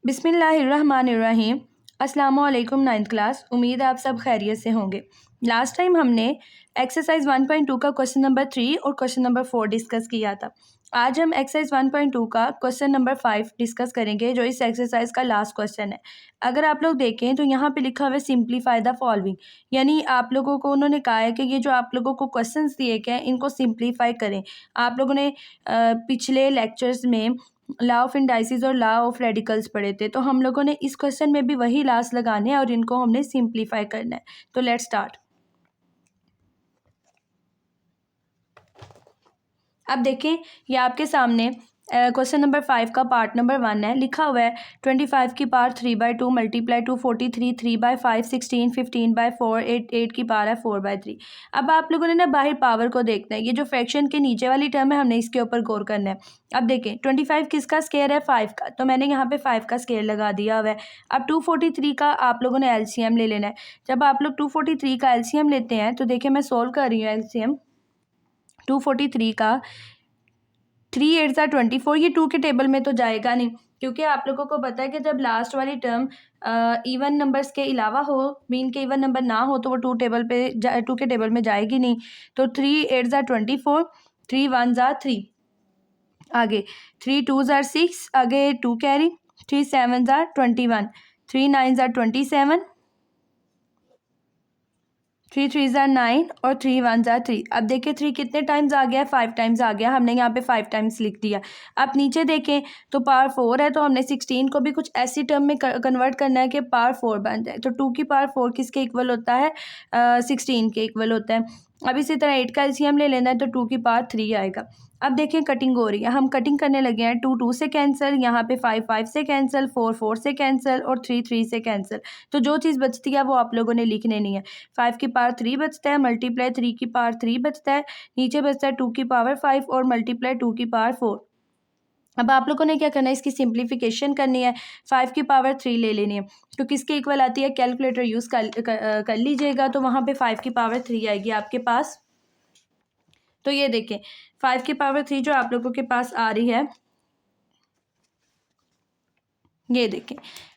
बिस्मिल्लाहिर्रहमानिर्रहीम। अस्सलामुअलैकुम ninth class. उम्मीद है आप सब खैरियत से होंगे। लास्ट टाइम हमने एक्सरसाइज 1.2 का क्वेश्चन नंबर 3 और क्वेश्चन नंबर 4 डिस्कस किया था। आज हम एक्सरसाइज 1.2 का क्वेश्चन नंबर 5 डिस्कस करेंगे, जो इस एक्सरसाइज का लास्ट क्वेश्चन है। अगर आप लोग देखें तो यहाँ पे लिखा हुआ है सिंप्लीफाई द फॉलोइंग, यानी आप लोगों को उन्होंने कहा है कि ये जो आप लोगों को क्वेश्चंस दिए गए हैं इनको सिंप्लीफाई करें। आप लोगों ने पिछले लेक्चर्स में लॉ ऑफ इंडाइसिस और लॉ ऑफ रेडिकल्स पढ़े थे, तो हम लोगों ने इस क्वेश्चन में भी वही लॉस लगाने हैं और इनको हमने सिंप्लीफाई करना है। तो लेट्स स्टार्ट। अब देखें, ये आपके सामने क्वेश्चन नंबर 5 का पार्ट नंबर 1 है। लिखा हुआ है 25 की पावर 3/2 मल्टीप्लाई टू 43 3/5 16 15/4 8 की पावर है 4/3। अब आप लोगों ने ना बाहर पावर को देखना है। ये जो फ्रैक्शन के नीचे वाली टर्म है हमने इसके ऊपर गौर करना है। अब देखें 25 किसका स्क्वायर है? 5 का, तो मैंने यहाँ पे 5 का स्क्वायर लगा दिया हुआ है। अब 243 का आप लोगों ने एलसीएम ले लेना है। जब आप लोग 243 का एलसीएम लेते हैं तो देखिए मैं सोल्व कर रही हूँ एलसीएम 243 का। 3 8 24, ये 2 के टेबल में तो जाएगा नहीं, क्योंकि आप लोगों को पता है कि जब लास्ट वाली टर्म इवन नंबर्स के अलावा हो, मीन के इवन नंबर ना हो, तो वो 2 के टेबल में जाएगी नहीं। तो 3 8 24, 3 1 3, आगे 3 2 6, आगे 2 कैरी, 3 7 21, 3 9 27, 3 3 9 और 3 1 3। अब देखिए 3 कितने टाइम्स आ गया? 5 टाइम्स आ गया। हमने यहाँ पे 5 टाइम्स लिख दिया। अब नीचे देखें तो पावर 4 है, तो हमने 16 को भी कुछ ऐसी टर्म में कन्वर्ट करना है कि पावर 4 बन जाए। तो 2 की पावर 4 किसके इक्वल होता है? 16 के इक्वल होता है। अब इसी तरह 8 का एलसीएम ले लेना है, तो 2 की पावर 3 आएगा। अब देखें कटिंग हो रही है, हम कटिंग करने लगे हैं। 2 2 से कैंसिल, यहाँ पे 5 5 से कैंसिल, 4 4 से कैंसिल और 3 3 से कैंसिल। तो जो चीज़ बचती है वो आप लोगों ने लिखने नहीं है। 5 की पावर 3 बचता है, मल्टीप्लाई 3 की पावर 3 बचता है, नीचे बचता है 2 की पावर 5 और मल्टीप्लाई 2 की पावर 4। अब आप लोगों ने क्या करना है? इसकी सिंप्लीफिकेशन करनी है। 5 की पावर 3 ले लेनी है, तो किसके इक्वल आती है? कैलकुलेटर यूज़ कर लीजिएगा, तो वहाँ पे 5 की पावर 3 आएगी आपके पास। तो ये देखें 5 की पावर 3 जो आप लोगों के पास आ रही है, ये देखें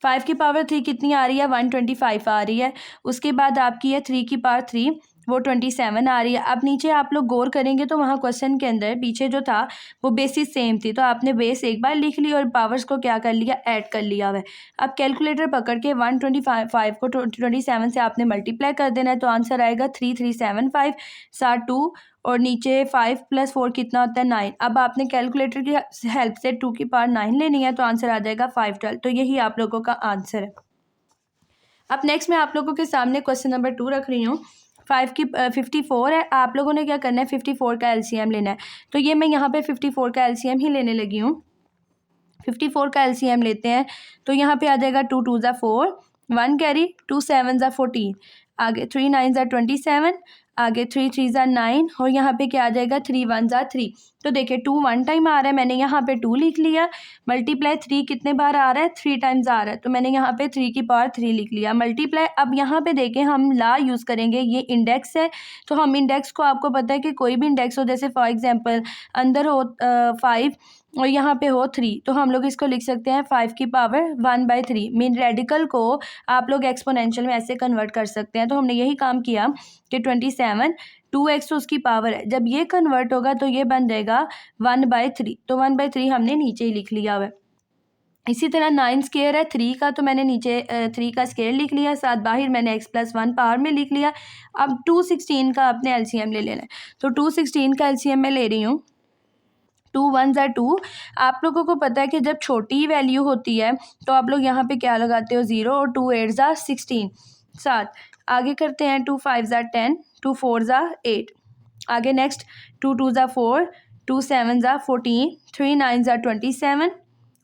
5 की पावर 3 कितनी आ रही है? 125 आ रही है। उसके बाद आपकी है 3 की पावर 3, वो 27 आ रही है। अब नीचे आप लोग गौर करेंगे तो वहाँ क्वेश्चन के अंदर पीछे जो था वो बेसिस सेम थी, तो आपने बेस एक बार लिख ली और पावर्स को क्या कर लिया? ऐड कर लिया हुआ है। अब कैलकुलेटर पकड़ के 125 को 27 से आपने मल्टीप्लाई कर देना है, तो आंसर आएगा 3375 साथ 2 और नीचे 5 + 4 कितना होता है? 9। अब आपने कैलकुलेटर की हेल्प से 2 की पावर 9 लेनी है, तो आंसर आ जाएगा 512। तो यही आप लोगों का आंसर है। अब नेक्स्ट मैं आप लोगों के सामने क्वेश्चन नंबर 2 रख रही हूँ। 5 की 54 है। आप लोगों ने क्या करना है? 54 का एलसीएम लेना है। तो ये मैं यहाँ पे 54 का एलसीएम ही लेने लगी हूँ। 54 का एलसीएम लेते हैं, तो यहाँ पे आ जाएगा 2 2 4, 1 कैरी, 2 7 14, आगे 3 9 27, आगे 3 3 9 और यहाँ पे क्या आ जाएगा? 3 1 3। तो देखिए 2 1 टाइम आ रहा है, मैंने यहाँ पे 2 लिख लिया। मल्टीप्लाई 3 कितने बार आ रहा है? 3 टाइम्स आ रहा है, तो मैंने यहाँ पे 3 की पावर 3 लिख लिया। मल्टीप्लाई, अब यहाँ पे देखें हम ला यूज़ करेंगे, ये इंडेक्स है, तो हम इंडेक्स को, आपको पता है कि कोई भी इंडेक्स हो, जैसे फॉर एग्जांपल अंदर हो 5 और यहाँ पे हो 3, तो हम लोग इसको लिख सकते हैं 5 की पावर 1/3। मीन रेडिकल को आप लोग एक्सपोनेंशियल में ऐसे कन्वर्ट कर सकते हैं। तो हमने यही काम किया कि 27 2x तो उसकी पावर है, जब ये कन्वर्ट होगा तो ये बन जाएगा 1/3, तो 1/3 हमने नीचे ही लिख लिया हुआ है। इसी तरह 9 स्क्वायर है 3 का, तो मैंने नीचे 3 का स्क्वायर लिख लिया, साथ बाहर मैंने x + 1 पावर में लिख लिया। अब 216 का अपने एलसीएम ले लेना है, तो 216 का एलसीएम मैं ले रही हूँ। 2 1 2। आप लोगों को पता है कि जब छोटी वैल्यू होती है तो आप लोग यहाँ पे क्या लगाते हो? 0, और 2 8 16। साथ आगे करते हैं 2 5 10, 2 4 8, आगे नेक्स्ट 2 2 4, 2 7 14, 3 9 27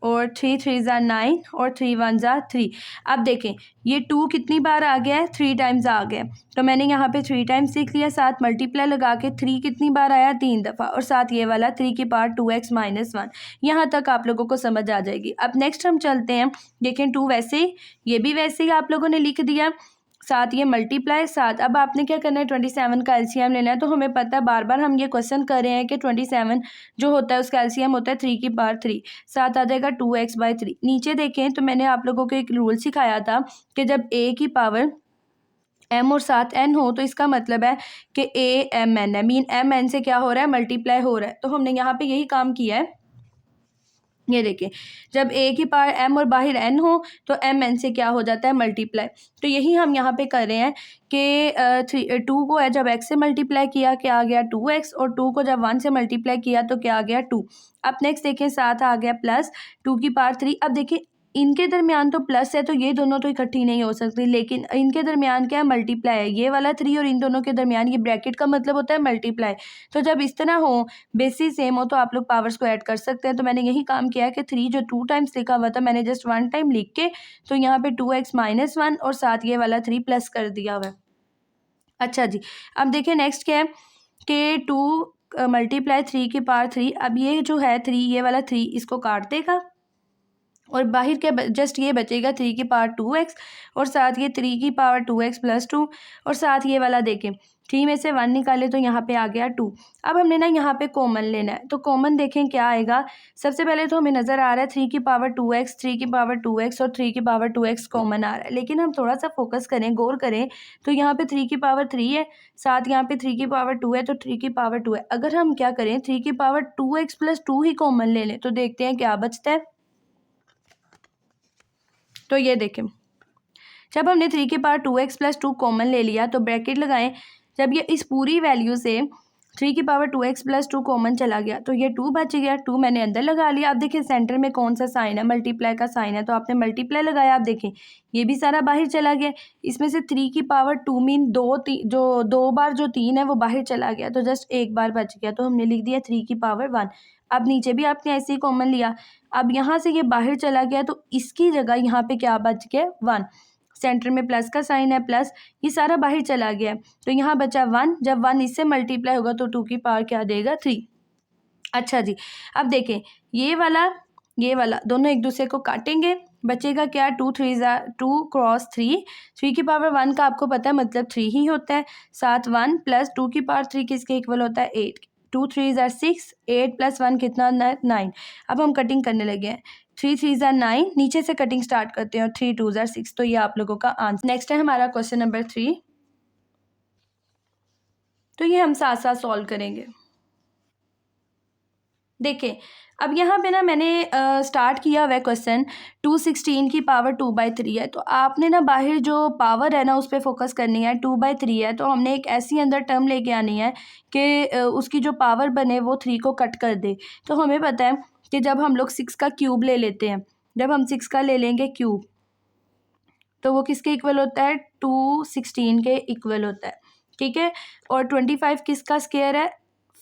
और 3 3 9 और 3 1 3। अब देखें ये 2 कितनी बार आ गया है? 3 टाइम्स आ गया है, तो मैंने यहाँ पे 3 टाइम्स लिख लिया। साथ मल्टीप्लाई लगा के 3 कितनी बार आया? 3 दफ़ा, और साथ ये वाला 3 की पावर 2x - 1। यहाँ तक आप लोगों को समझ आ जाएगी। अब नेक्स्ट हम चलते हैं, देखें 2 वैसे ही, ये भी वैसे ही आप लोगों ने लिख दिया। साथ ये मल्टीप्लाई साथ। अब आपने क्या करना है, 27 का एलसीएम लेना है। तो हमें पता है बार बार हम ये क्वेश्चन कर रहे हैं कि 27 जो होता है उसका एलसीएम होता है 3 की पावर 3, साथ आ जाएगा 2x/3। नीचे देखें तो मैंने आप लोगों को एक रूल सिखाया था कि जब a की पावर m और साथ n हो तो इसका मतलब है कि a m n है, मीन m n से क्या हो रहा है, मल्टीप्लाई हो रहा है। तो हमने यहाँ पे यही काम किया है। ये देखिए, जब a की पावर m और बाहर n हो तो m n से क्या हो जाता है, मल्टीप्लाई। तो यही हम यहाँ पे कर रहे हैं कि 2 को है जब x से मल्टीप्लाई किया क्या आ गया 2x, और 2 को जब 1 से मल्टीप्लाई किया तो क्या आ गया 2। अब नेक्स्ट देखें, साथ आ गया प्लस 2 की पावर 3। अब देखिए इनके दरमियान तो प्लस है तो ये दोनों तो इकट्ठी नहीं हो सकती, लेकिन इनके दरमियान क्या है, मल्टीप्लाई है। ये वाला 3 और इन दोनों के दरमियान ये ब्रैकेट का मतलब होता है मल्टीप्लाई। तो जब इस तरह हो, बेसिस सेम हो, तो आप लोग पावर्स को ऐड कर सकते हैं। तो मैंने यही काम किया है कि 3 जो 2 टाइम्स लिखा हुआ था मैंने जस्ट 1 टाइम लिख के तो यहाँ पे 2x - 1 और साथ ये वाला 3 प्लस कर दिया हुआ है। अच्छा जी, अब देखिए नेक्स्ट क्या है कि 2 मल्टीप्लाई 3 की पावर 3। अब ये जो है 3, ये वाला 3 इसको काट देगा और बाहर क्या जस्ट ये बचेगा 3 की पावर 2x और साथ ये 3 की पावर 2x + 2 और साथ ये वाला देखें 3 में से 1 निकाले तो यहाँ पे आ गया 2। अब हमने ना यहाँ पे कॉमन लेना है, तो कॉमन देखें क्या आएगा। सबसे पहले तो हमें नज़र आ रहा है 3 की पावर 2x, 3 की पावर 2x और 3 की पावर 2x कॉमन आ रहा है। लेकिन हम थोड़ा सा फोकस करें, गौर करें तो यहाँ पे 3 की पावर 3 है, साथ यहाँ पे 3 की पावर 2 है, तो 3 की पावर 2 है। अगर हम क्या करें 3 की पावर 2x + 2 ही कॉमन ले लें तो देखते हैं क्या बचता है। तो ये देखें, जब हमने 3 की पावर 2x + 2 कॉमन ले लिया तो ब्रैकेट लगाएं। जब ये इस पूरी वैल्यू से 3 की पावर 2x + 2 कॉमन चला गया तो ये 2 बच गया। 2 मैंने अंदर लगा लिया। अब देखिए सेंटर में कौन सा साइन है, मल्टीप्लाई का साइन है, तो आपने मल्टीप्लाई लगाया। आप देखें ये भी सारा बाहर चला गया। इसमें से 3 की पावर 2 मीन जो 2 बार जो 3 है वो बाहर चला गया, तो जस्ट एक बार बच गया, तो हमने लिख दिया 3 की पावर 1। अब नीचे भी आपने ऐसे ही कॉमन लिया। अब यहाँ से ये बाहर चला गया तो इसकी जगह यहाँ पे क्या बच गया 1। सेंटर में प्लस का साइन है, प्लस ये सारा बाहर चला गया तो यहाँ बचा 1। जब 1 इससे मल्टीप्लाई होगा तो 2 की पावर क्या देगा 3। अच्छा जी, अब देखें ये वाला दोनों एक दूसरे को काटेंगे, बचेगा क्या 2 3 2 × 3। 3 की पावर 1 का आपको पता है मतलब 3 ही होता है, साथ 1 प्लस 2 की पावर 3 किसके इक्वल होता है 8। 2 3 6, 8 + 1 कितना 9। अब हम कटिंग करने लगे हैं। 3 3 9, नीचे से कटिंग स्टार्ट करते हैं और 3 2 6। तो ये आप लोगों का आंसर। नेक्स्ट है हमारा क्वेश्चन नंबर 3। तो ये हम साथ साथ सॉल्व करेंगे। देखिए अब यहाँ पे ना मैंने स्टार्ट किया हुआ है क्वेश्चन 216 की पावर 2/3 है, तो आपने ना बाहर जो पावर है ना उस पर फोकस करनी है। 2/3 है तो हमने एक ऐसी अंदर टर्म लेके आनी है कि उसकी जो पावर बने वो 3 को कट कर दे। तो हमें पता है कि जब हम लोग 6 का क्यूब ले लेते हैं, जब हम 6 का ले लेंगे क्यूब तो वो किसके इक्वल होता है 216 के इक्वल होता है, ठीक है। और 25 किसका स्क्वायर है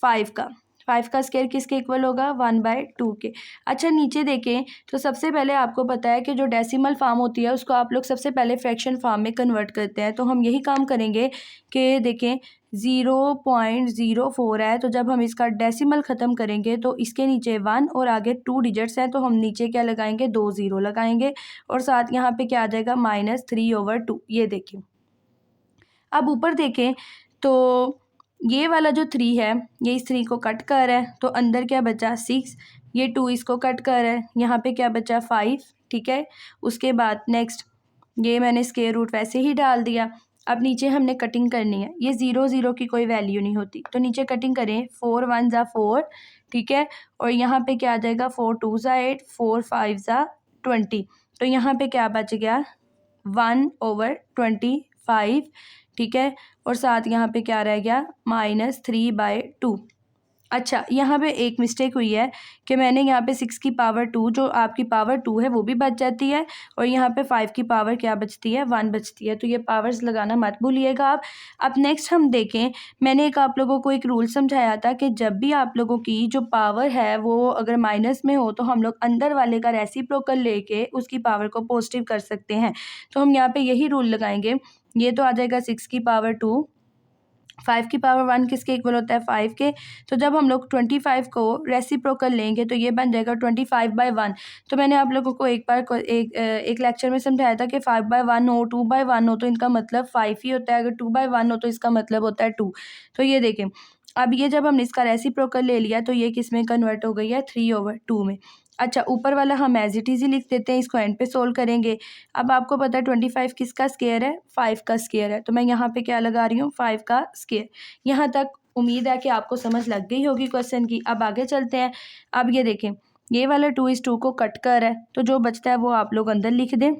5 का, 5 का स्क्वायर किसके इक्वल होगा 1/2 के। अच्छा नीचे देखें तो सबसे पहले आपको पता है कि जो डेसिमल फॉर्म होती है उसको आप लोग सबसे पहले फ्रैक्शन फॉर्म में कन्वर्ट करते हैं। तो हम यही काम करेंगे कि देखें 0.04 है, तो जब हम इसका डेसिमल ख़त्म करेंगे तो इसके नीचे 1 और आगे 2 डिजिट्स हैं, तो हम नीचे क्या लगाएंगे 2 0 लगाएंगे और साथ यहाँ पे क्या आ जाएगा -3/2। ये देखिए अब ऊपर देखें तो ये वाला जो 3 है ये इस 3 को कट कर है तो अंदर क्या बचा 6, ये 2 इसको कट कर है, यहाँ पे क्या बचा 5, ठीक है। उसके बाद नेक्स्ट ये मैंने स्क्वायर रूट वैसे ही डाल दिया। अब नीचे हमने कटिंग करनी है, ये 0 0 की कोई वैल्यू नहीं होती तो नीचे कटिंग करें 4 1 ज़ा 4, ठीक है। और यहाँ पे क्या आ जाएगा 4 2 ज़ा 8, 4 5 ज़ा 20। तो यहाँ पे क्या बच गया 1/25, ठीक है। और साथ यहाँ पे क्या रह गया -3/2। अच्छा यहाँ पे एक मिस्टेक हुई है कि मैंने यहाँ पे 6 की पावर 2 जो आपकी पावर 2 है वो भी बच जाती है और यहाँ पे 5 की पावर क्या बचती है 1 बचती है, तो ये पावर्स लगाना मत भूलिएगा आप। अब नेक्स्ट हम देखें, मैंने आप लोगों को एक रूल समझाया था कि जब भी आप लोगों की जो पावर है वो अगर माइनस में हो तो हम लोग अंदर वाले का रेसिप्रोकल लेके उसकी पावर को पॉजिटिव कर सकते हैं। तो हम यहाँ पे यही रूल लगाएंगे। ये तो आ जाएगा 6 की पावर 2, 5 की पावर 1 किसके इक्वल होता है 5 के। तो जब हम लोग 25 को रेसिप्रोकल लेंगे तो ये बन जाएगा 25/1। तो मैंने आप लोगों को एक बार एक लेक्चर में समझाया था कि 5/1 हो 2/1 हो तो इनका मतलब 5 ही होता है, अगर 2/1 हो तो इसका मतलब होता है 2। तो ये देखें, अब ये जब हमने इसका रेसिप्रोकल ले लिया तो ये किस में कन्वर्ट हो गई है 3/2 में। अच्छा, ऊपर वाला हम एज इट इज़ ही लिख देते हैं, इसको एंड पे सोल्व करेंगे। अब आपको पता है 25 किसका स्क्वायर है 5 का स्क्वायर है, तो मैं यहाँ पे क्या लगा रही हूँ 5 का स्क्वायर। यहाँ तक उम्मीद है कि आपको समझ लग गई होगी क्वेश्चन की। अब आगे चलते हैं। अब ये देखें, ये वाला 2:2 को कट कर है तो जो बचता है वो आप लोग अंदर लिख दें।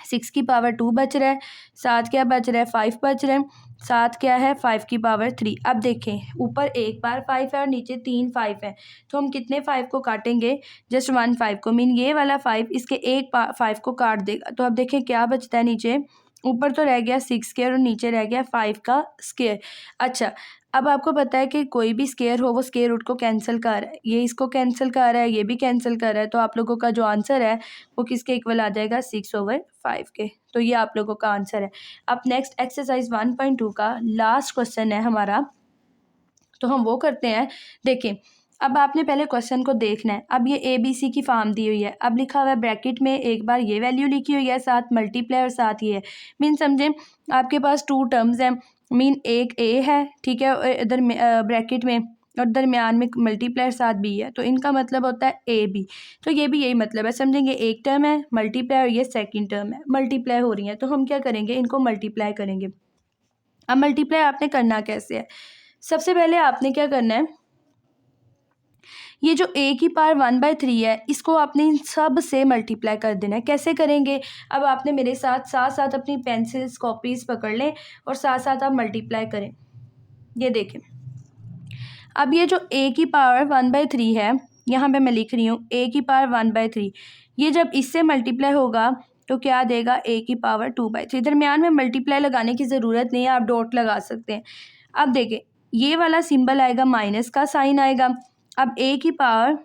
6 की पावर 2 बच रहा है, 7 क्या बच रहा है 5 बच रहा है, 7 क्या है 5 की पावर 3। अब देखें ऊपर एक बार 5 है और नीचे 3 5 है, तो हम कितने 5 को काटेंगे, जस्ट 1 5 को। मीन ये वाला 5 इसके एक 5 को काट देगा। तो अब देखें क्या बचता है नीचे, ऊपर तो रह गया 6 स्क्वायर और नीचे रह गया 5 का स्क्वायर। अच्छा, अब आपको पता है कि कोई भी स्क्वायर हो वो स्क्वायर रूट को कैंसिल कर रहा है, ये इसको कैंसिल कर रहा है, ये भी कैंसिल कर रहा है। तो आप लोगों का जो आंसर है वो किसके इक्वल आ जाएगा 6/5 के। तो ये आप लोगों का आंसर है। अब नेक्स्ट एक्सरसाइज 1.2 का लास्ट क्वेश्चन है हमारा, तो हम वो करते हैं। देखिए, अब आपने पहले क्वेश्चन को देखना है। अब ये ABC की फॉर्म दी हुई है, अब लिखा हुआ है ब्रैकेट में एक बार ये वैल्यू लिखी हुई है, साथ मल्टीप्लाई और साथ ये है। मीन समझें आपके पास 2 टर्म्स हैं, मीन एक A है, ठीक है, और इधर ब्रैकेट में और दरमियान में मल्टीप्लाई साथ B है, तो इनका मतलब होता है AB। तो ये भी यही मतलब है, समझेंगे एक टर्म है मल्टीप्लाई और ये सेकंड टर्म है मल्टीप्लाई हो रही है, तो हम क्या करेंगे इनको मल्टीप्लाई करेंगे। अब मल्टीप्लाई आपने करना कैसे है, सबसे पहले आपने क्या करना है, ये जो A की पावर 1/3 है इसको आपने इन सब से मल्टीप्लाई कर देना है। कैसे करेंगे, अब आपने मेरे साथ साथ साथ अपनी पेंसिल्स कॉपीज़ पकड़ लें और साथ साथ आप मल्टीप्लाई करें। ये देखें, अब ये जो A की पावर 1/3 है, यहाँ पे मैं लिख रही हूँ A की पावर 1/3, ये जब इससे मल्टीप्लाई होगा तो क्या देगा A की पावर 2/3। दरमियान में मल्टीप्लाई लगाने की ज़रूरत नहीं है, आप डॉट लगा सकते हैं। अब देखें, ये वाला सिंबल आएगा, माइनस का साइन आएगा। अब A की पावर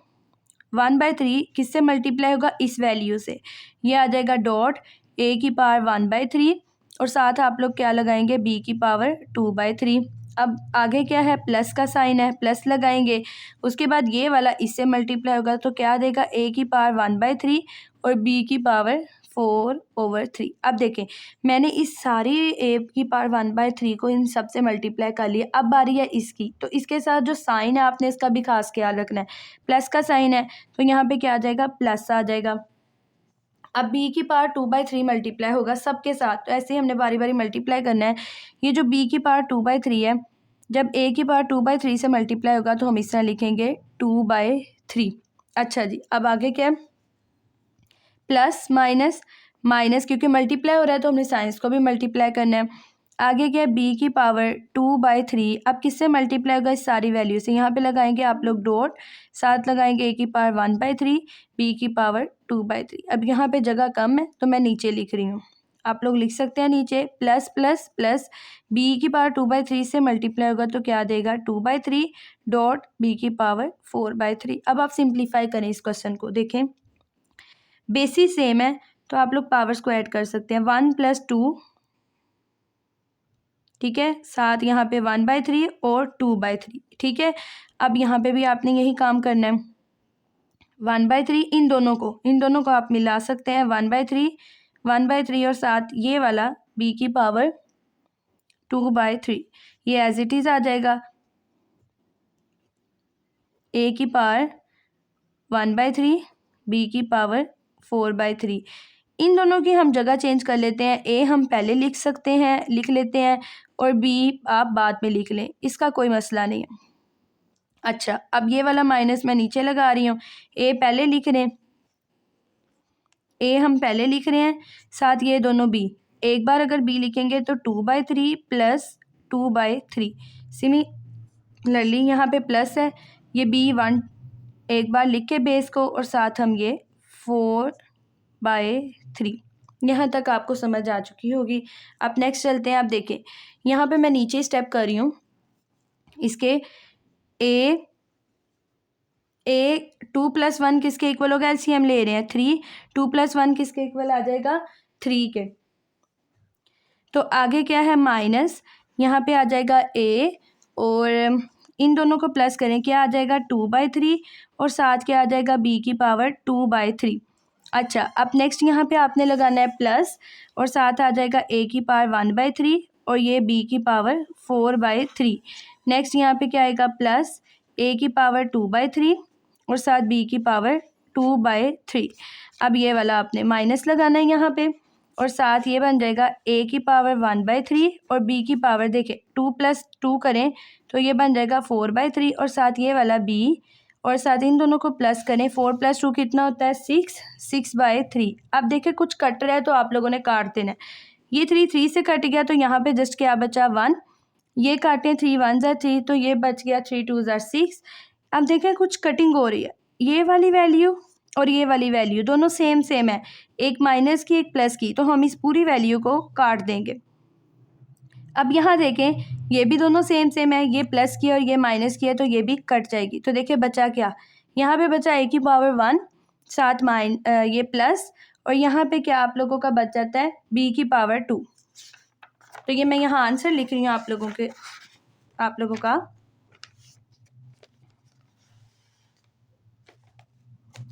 1/3 किससे मल्टीप्लाई होगा, इस वैल्यू से, ये आ जाएगा डॉट A की पावर 1/3 और साथ आप लोग क्या लगाएंगे B की पावर 2/3। अब आगे क्या है, प्लस का साइन है, प्लस लगाएंगे। उसके बाद ये वाला इससे मल्टीप्लाई होगा तो क्या देगा A की पावर 1/3 और B की पावर 4/3। अब देखें, मैंने इस सारी A की पावर 1/3 को इन सब से मल्टीप्लाई कर लिया। अब बारी है इसकी, तो इसके साथ जो साइन है आपने इसका भी खास ख्याल रखना है, प्लस का साइन है तो यहाँ पे क्या आ जाएगा प्लस आ जाएगा। अब B की पावर 2/3 मल्टीप्लाई होगा सबके साथ, तो ऐसे ही हमने बारी बारी मल्टीप्लाई करना है। ये जो B की पावर 2/3 है, जब A की पावर 2/3 से मल्टीप्लाई होगा तो हम इस तरह लिखेंगे 2/3। अच्छा जी, अब आगे क्या है, प्लस माइनस माइनस, क्योंकि मल्टीप्लाई हो रहा है तो हमने साइंस को भी मल्टीप्लाई करना है। आगे क्या है, B की पावर 2/3, अब किससे मल्टीप्लाई होगा, इस सारी वैल्यू से। यहाँ पे लगाएंगे आप लोग डॉट, साथ लगाएंगे A की पावर 1/3, B की पावर 2/3। अब यहाँ पे जगह कम है तो मैं नीचे लिख रही हूँ, आप लोग लिख सकते हैं नीचे प्लस प्लस प्लस, B की पावर 2/3 से मल्टीप्लाई होगा तो क्या देगा 2/3 डॉट B की पावर 4/3। अब आप सिंप्लीफाई करें इस क्वेश्चन को, देखें बेसिस सेम है तो आप लोग पावर्स को ऐड कर सकते हैं, 1 + 2, ठीक है, साथ यहाँ पे 1/3 और 2/3, ठीक है। अब यहाँ पे भी आपने यही काम करना है, 1/3 इन दोनों को आप मिला सकते हैं, 1/3 और साथ ये वाला B की पावर 2/3, ये एज इट इज़ आ जाएगा A की पावर 1/3 B की पावर 4/3। इन दोनों की हम जगह चेंज कर लेते हैं, A हम पहले लिख लेते हैं और B आप बाद में लिख लें, इसका कोई मसला नहीं है। अच्छा, अब ये वाला माइनस मैं नीचे लगा रही हूँ, A पहले लिख रहे हैं, A हम पहले लिख रहे हैं, साथ ये दोनों B, एक बार अगर B लिखेंगे तो 2/3 + 2/3। सिमिलरली यहाँ पे प्लस है, ये B1 एक बार लिख के बेस को और साथ हम ये 4/3। यहाँ तक आपको समझ आ चुकी होगी। अब नेक्स्ट चलते हैं। आप देखें यहाँ पे मैं नीचे स्टेप कर रही हूँ, इसके A 2 + 1 किसके इक्वल होगा, एलसीएम ले रहे हैं 3, 2 + 1 किसके इक्वल आ जाएगा 3 के। तो आगे क्या है, माइनस यहाँ पे आ जाएगा a और इन दोनों को प्लस करें, क्या आ जाएगा 2/3 और साथ क्या आ जाएगा b की पावर 2/3। अच्छा, अब नेक्स्ट यहाँ पे आपने लगाना है प्लस और साथ आ जाएगा a की पावर 1/3 और ये b की पावर 4/3। नेक्स्ट यहाँ पे क्या आएगा प्लस a की पावर 2/3 और साथ b की पावर 2/3। अब ये वाला आपने माइनस लगाना है यहाँ पे और साथ ये बन जाएगा a की पावर 1/3 और b की पावर देखिए 2 + 2 करें तो ये बन जाएगा 4/3 और साथ ये वाला b और साथ इन दोनों को प्लस करें 4 + 2 कितना होता है 6/3। अब देखिए कुछ कट रहा है तो आप लोगों ने काट देना है। ये 3 से कट गया तो यहाँ पे जस्ट क्या बचा 1, ये काटें 3 1 ज़ा 3 तो ये बच गया 3 2 ज़ा 6। अब देखें कुछ कटिंग हो रही है, ये वाली वैल्यू और ये वाली वैल्यू दोनों सेम है, एक माइनस की एक प्लस की, तो हम इस पूरी वैल्यू को काट देंगे। अब यहाँ देखें ये भी दोनों सेम है, ये प्लस की और ये माइनस की है तो ये भी कट जाएगी। तो देखिए बचा क्या, यहाँ पे बचा a की पावर 1 साथ ये प्लस और यहाँ पे क्या आप लोगों का बच जाता है b की पावर 2। तो ये मैं यहाँ आंसर लिख रही हूँ आप लोगों का।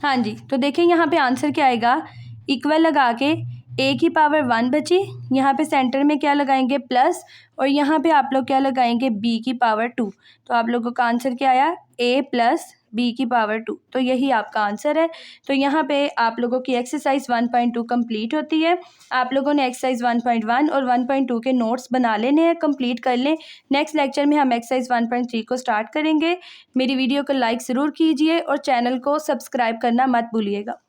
हाँ जी, तो देखिए यहाँ पे आंसर क्या आएगा, इक्वल लगा के a की पावर 1 बची, यहाँ पे सेंटर में क्या लगाएंगे प्लस और यहाँ पे आप लोग क्या लगाएंगे b की पावर 2। तो आप लोगों का आंसर क्या आया a + b की पावर 2। तो यही आपका आंसर है। तो यहाँ पे आप लोगों की एक्सरसाइज 1.2 कंप्लीट होती है। आप लोगों ने एक्सरसाइज 1.1 और 1.2 के नोट्स बना लेने हैं, कंप्लीट कर लें। नेक्स्ट लेक्चर में हम एक्सरसाइज 1.3 को स्टार्ट करेंगे। मेरी वीडियो को लाइक ज़रूर कीजिए और चैनल को सब्सक्राइब करना मत भूलिएगा।